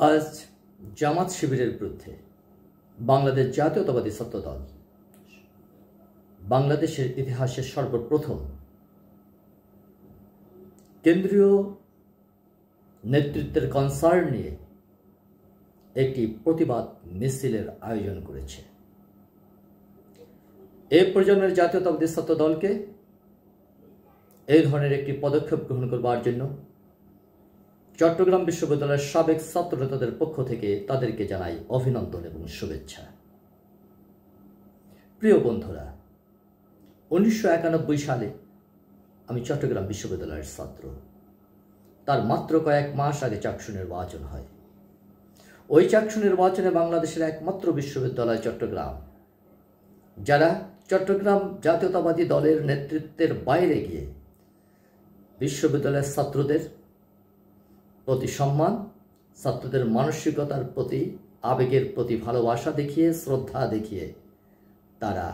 আজ জামাত শিবিরের বিরুদ্ধে বাংলাদেশ জাতীয়তাবাদী ছাত্র দল বাংলাদেশের ইতিহাসে সর্বপ্রথম কেন্দ্রীয় নেতৃত্বের কনসার্ন নিয়ে একটি প্রতিবাদ মিছিলের আয়োজন করেছে। এই প্রজন্মের জাতীয়তাবাদী ছাত্র দলকে এই ধরনের একটি পদক্ষেপ গ্রহণ করবার জন্য চট্টগ্রাম বিশ্ববিদ্যালয়ের সাবেক ছাত্র নেতাদের পক্ষ থেকে তাদেরকে জানাই অভিনন্দন এবং শুভেচ্ছা। প্রিয় বন্ধুরা, 1991 সালে আমি চট্টগ্রাম বিশ্ববিদ্যালয়ের ছাত্র। তার মাত্র কয়েক মাস আগে চাকসু নির্বাচন হয়। ওই চাকসু নির্বাচনে বাংলাদেশের একমাত্র বিশ্ববিদ্যালয় চট্টগ্রাম, যারা চট্টগ্রাম জাতীয়তাবাদী দলের নেতৃত্বের বাইরে গিয়ে বিশ্ববিদ্যালয়ের ছাত্রদের প্রতি সম্মান, ছাত্রদের মানসিকতার প্রতি, আবেগের প্রতি ভালোবাসা দেখিয়ে, শ্রদ্ধা দেখিয়ে তারা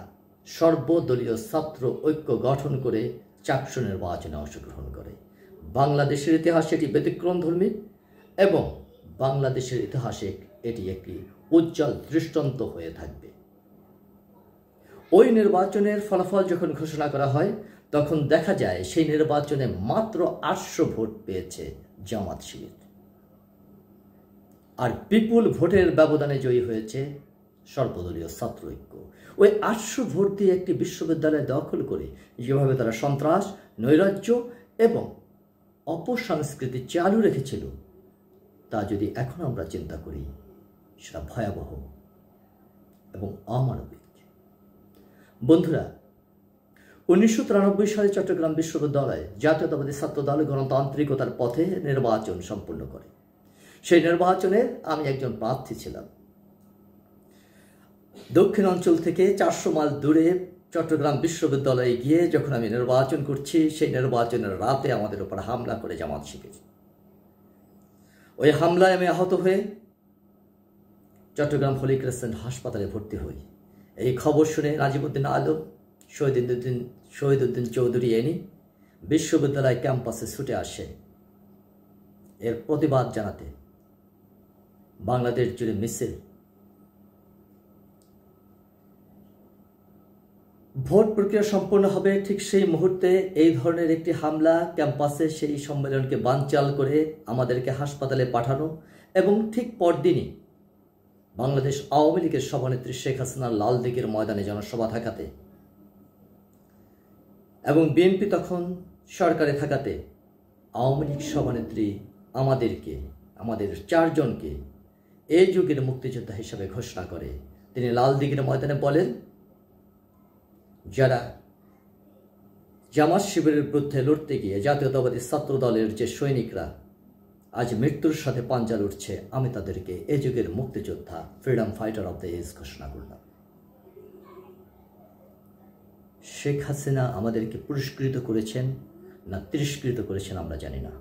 সর্বদলীয় ছাত্র ঐক্য গঠন করে চাকসু নির্বাচনে অংশগ্রহণ করে। বাংলাদেশের ইতিহাসে এটি ব্যতিক্রমধর্মী এবং বাংলাদেশের ইতিহাসে এটি একটি উজ্জ্বল দৃষ্টান্ত হয়ে থাকবে। ওই নির্বাচনের ফলাফল যখন ঘোষণা করা হয় তখন দেখা যায় সেই নির্বাচনে মাত্র 800 ভোট পেয়েছে জামাত শিবির, আর বিপুল ভোটের ব্যবধানে জয়ী হয়েছে সর্বদলীয় ছাত্র ঐক্য। ওই 800 ভোট দিয়ে একটি বিশ্ববিদ্যালয় দখল করে যেভাবে তারা সন্ত্রাস, নৈরাজ্য এবং অপসংস্কৃতি চালু রেখেছিল, তা যদি এখন আমরা চিন্তা করি সেটা ভয়াবহ এবং অমানবিক। বন্ধুরা, 1993 সালে চট্টগ্রাম বিশ্ববিদ্যালয়ে জাতীয়তাবাদী ছাত্র দল গণতান্ত্রিকতার পথে নির্বাচন সম্পন্ন করে। সেই নির্বাচনে আমি একজন প্রার্থী ছিলাম। দক্ষিণ অঞ্চল থেকে 400 মাইল দূরে চট্টগ্রাম বিশ্ববিদ্যালয়ে গিয়ে যখন আমি নির্বাচন করছি, সেই নির্বাচনের রাতে আমাদের উপর হামলা করে জামাত শিবির। ওই হামলায় আমি আহত হয়ে চট্টগ্রাম হলি ক্রিসেন্ট হাসপাতালে ভর্তি হই। এই খবর শুনে নাজিমুদ্দিন আলম, শহীদুদ্দিন চৌধুরী এনি বিশ্ববিদ্যালয় ক্যাম্পাসে ছুটে আসে এর প্রতিবাদ জানাতে। বাংলাদেশ জুড়ে মিছিল। ভোট প্রক্রিয়া সম্পন্ন হবে ঠিক সেই মুহূর্তে এই ধরনের একটি হামলা ক্যাম্পাসে, সেই সম্মেলনকে বানচাল করে আমাদেরকে হাসপাতালে পাঠানো এবং ঠিক পরদিনই বাংলাদেশ আওয়ামী লীগের সভানেত্রী শেখ হাসিনার লালদিঘির ময়দানে জনসভা থাকাতে এবং বিএনপি তখন সরকারে থাকাতে আওয়ামী লীগ সভানেত্রী আমাদের 4 জনকে এই যুগের মুক্তিযোদ্ধা হিসাবে ঘোষণা করে। তিনি লালদিঘির ময়দানে বলেন, যারা জামাত শিবিরের বিরুদ্ধে লড়তে গিয়ে জাতীয়তাবাদী ছাত্র দলের যে সৈনিকরা আজ মৃত্যুর সাথে পাঞ্জা লড়ছে, আমি তাদেরকে এ যুগের মুক্তিযোদ্ধা, freedom fighter of the age ঘোষণা করলাম। শেখ হাসিনা আমাদেরকে পুরস্কৃত করেছেন না তিরস্কৃত করেছেন আমরা জানি না,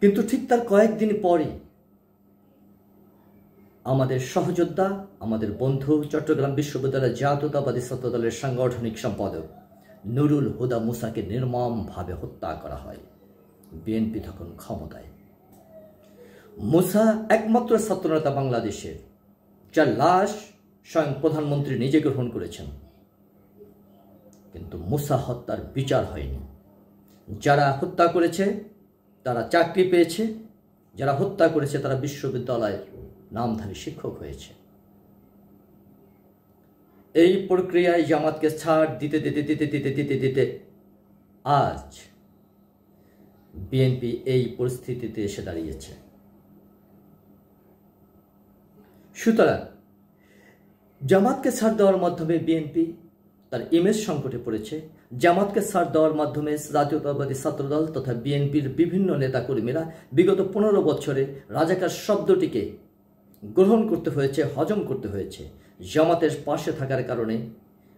কিন্তু ঠিক তার কয়েকদিন পরই আমাদের সহযোদ্ধা, আমাদের বন্ধু, চট্টগ্রাম বিশ্ববিদ্যালয়ের জাতীয়তাবাদী ছাত্র দলের সাংগঠনিক সম্পাদক নুরুল হুদা মুসাকে নির্মমভাবে হত্যা করা হয়। বিএনপি তখন ক্ষমতায়। মুসা একমাত্র ছাত্রনেতা বাংলাদেশের, যার লাশ স্বয়ং প্রধানমন্ত্রী নিজে গ্রহণ করেছেন, কিন্তু মুসা হত্যার বিচার হয়নি। যারা হত্যা করেছে তারা চাকরি পেয়েছে, যারা হত্যা করেছে তারা বিশ্ববিদ্যালয়ের নামধারী শিক্ষক হয়েছে। এই প্রক্রিয়ায় জামাতকে ছাড় দিতে দিতে দিতে দিতে দিতে দিতে আজ বিএনপি এই পরিস্থিতিতে এসে দাঁড়িয়েছে। সুতরাং জামাতকে ছাড় দেওয়ার মাধ্যমে বিএনপি তার ইমেজ সংকটে পড়েছে। জামাতকে ছাড় দেওয়ার মাধ্যমে জাতীয়তাবাদী ছাত্রদল তথা বিএনপির বিভিন্ন নেতাকর্মীরা বিগত 15 বছরে রাজাকার শব্দটিকে গ্রহণ করতে হয়েছে, হজম করতে হয়েছে। জামাতের পাশে থাকার কারণে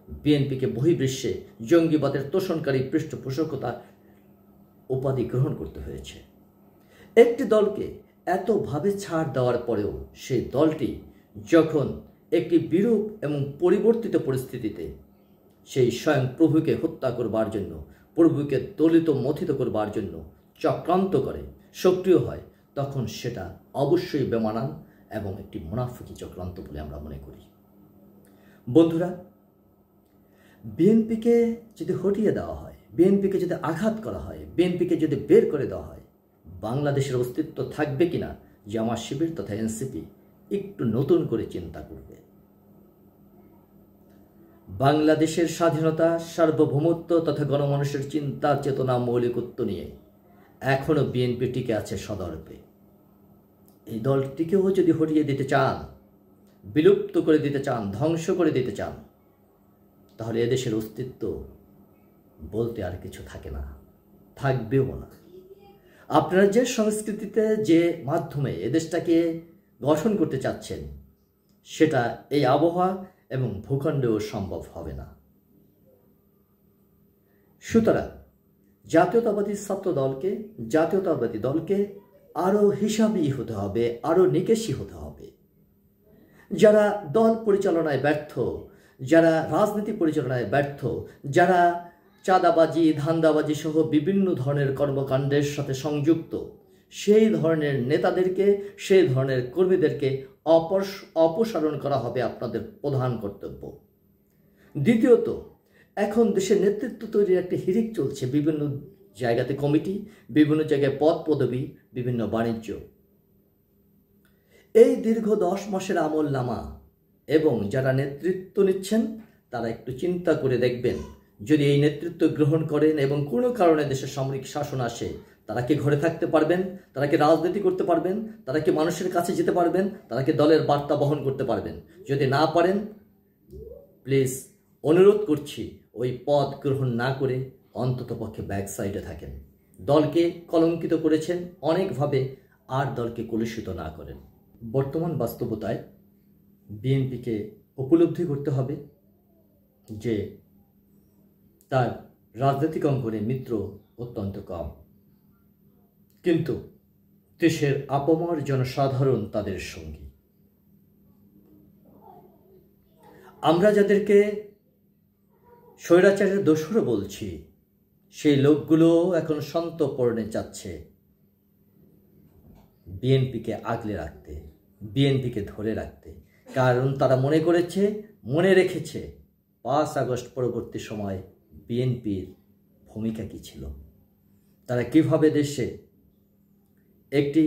বিএনপিকে বহির্বিশ্বে জঙ্গিবাদের তোষণকারী পৃষ্ঠপোষকতা উপাধি গ্রহণ করতে হয়েছে। একটি দলকে এতভাবে ছাড় দেওয়ার পরেও সেই দলটি যখন একটি বিরূপ এবং পরিবর্তিত পরিস্থিতিতে সেই স্বয়ং প্রভুকে হত্যা করবার জন্য, প্রভুকে দলিত মথিত করবার জন্য চক্রান্ত করে, সক্রিয় হয়, তখন সেটা অবশ্যই বেমানান এবং একটি মুনাফিকি চক্রান্ত বলে আমরা মনে করি। বন্ধুরা, বিএনপিকে যদি হটিয়ে দেওয়া হয়, বিএনপিকে যদি আঘাত করা হয়, বিএনপিকে যদি বের করে দেওয়া হয়, বাংলাদেশের অস্তিত্ব থাকবে কিনা জামাত শিবির তথা এনসিপি একটু নতুন করে চিন্তা করবে। বাংলাদেশের স্বাধীনতা, সার্বভৌমত্ব তথা গণমানুষের চিন্তা, চেতনা, মৌলিকত্ব নিয়ে এখনো বিএনপি টিকে আছে সদর্পে। এই দলটিকেও যদি হটিয়ে দিতে চান, বিলুপ্ত করে দিতে চান, ধ্বংস করে দিতে চান, তাহলে এদেশের অস্তিত্ব বলতে আর কিছু থাকে না, থাকবেও না। আপনারা যে সংস্কৃতিতে, যে মাধ্যমে এদেশটাকে গঠন করতে চাচ্ছেন, সেটা এই আবহাওয়া এবং ভূখণ্ডেও সম্ভব হবে না। সুতরাং জাতীয়তাবাদী ছাত্র দলকে, জাতীয়তাবাদী দলকে আরও হিসাবি হতে হবে, আরও নিকেশি হতে হবে। যারা দল পরিচালনায় ব্যর্থ, যারা রাজনীতি পরিচালনায় ব্যর্থ, যারা চাঁদাবাজি, ধান্দাবাজি সহ বিভিন্ন ধরনের কর্মকাণ্ডের সাথে সংযুক্ত, সেই ধরনের নেতাদেরকে, সেই ধরনের কর্মীদেরকে অপসারণ করা হবে আপনাদের প্রধান কর্তব্য। দ্বিতীয়ত, এখন দেশের নেতৃত্ব তৈরির একটি হিড়িক চলছে, বিভিন্ন জায়গাতে কমিটি, বিভিন্ন জায়গায় পদ পদবি, বিভিন্ন বাণিজ্য। এই দীর্ঘ 10 মাসের আমল নামা এবং যারা নেতৃত্ব নিচ্ছেন তারা একটু চিন্তা করে দেখবেন, যদি এই নেতৃত্ব গ্রহণ করেন এবং কোনো কারণে দেশের সামরিক শাসন আসে, তারা কি ঘরে থাকতে পারবেন? তারা কি রাজনীতি করতে পারবেন? তারা কি মানুষের কাছে যেতে পারবেন? তারা কি দলের বার্তা বহন করতে পারবেন? যদি না পারেন, প্লিজ অনুরোধ করছি, ওই পদ গ্রহণ না করে অন্ততপক্ষে ব্যাক সাইডে থাকেন। দলকে কলঙ্কিত করেছেন অনেকভাবে, আর দলকে কলুষিত না করেন। বর্তমান বাস্তবতায় বিএনপিকে উপলব্ধি করতে হবে যে তার রাজনৈতিক অঙ্গনে মিত্র অত্যন্ত কম, কিন্তু দেশের আপামর জনসাধারণ তাদের সঙ্গী। আমরা যাদেরকে স্বৈরাচারের দোসর বলছি, সেই লোকগুলো এখন সন্তর্পণে যাচ্ছে বিএনপিকে আগলে রাখতে, বিএনপিকে ধরে রাখতে। কারণ তারা মনে রেখেছে 5 আগস্ট পরবর্তী সময় বিএনপির ভূমিকা কী ছিল, তারা কিভাবে দেশে একটি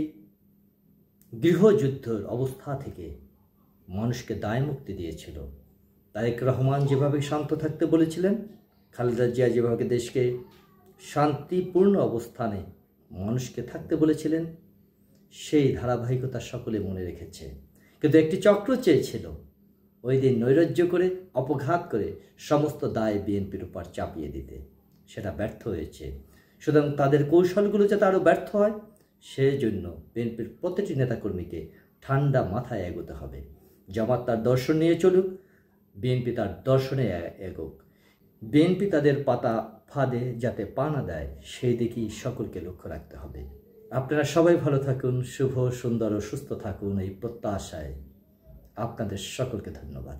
গৃহযুদ্ধের অবস্থা থেকে মানুষকে দায়মুক্তি দিয়েছিল। তারেক রহমান যেভাবে শান্ত থাকতে বলেছিলেন, খালেদা জিয়া যেভাবে দেশকে শান্তিপূর্ণ অবস্থানে মানুষকে থাকতে বলেছিলেন, সেই ধারাবাহিকতা সকলে মনে রেখেছে। কিন্তু একটি চক্র চেয়েছিল ওই দিন নৈরাজ্য করে, অপঘাত করে সমস্ত দায় বিএনপির উপর চাপিয়ে দিতে, সেটা ব্যর্থ হয়েছে। সুতরাং তাদের কৌশলগুলো যাতে আরও ব্যর্থ হয়, সেজন্য বিএনপির প্রতিটি নেতাকর্মীকে ঠান্ডা মাথায় এগোতে হবে। জামাত তার দর্শন নিয়ে চলুক, বিএনপি তার দর্শনে এগোক। বিএনপি তাদের পাতা ফাঁদে যাতে পা না দেয়, সেই দিকেই সকলকে লক্ষ্য রাখতে হবে। আপনারা সবাই ভালো থাকুন, শুভ, সুন্দর ও সুস্থ থাকুন, এই প্রত্যাশায় আপনাদের সকলকে ধন্যবাদ।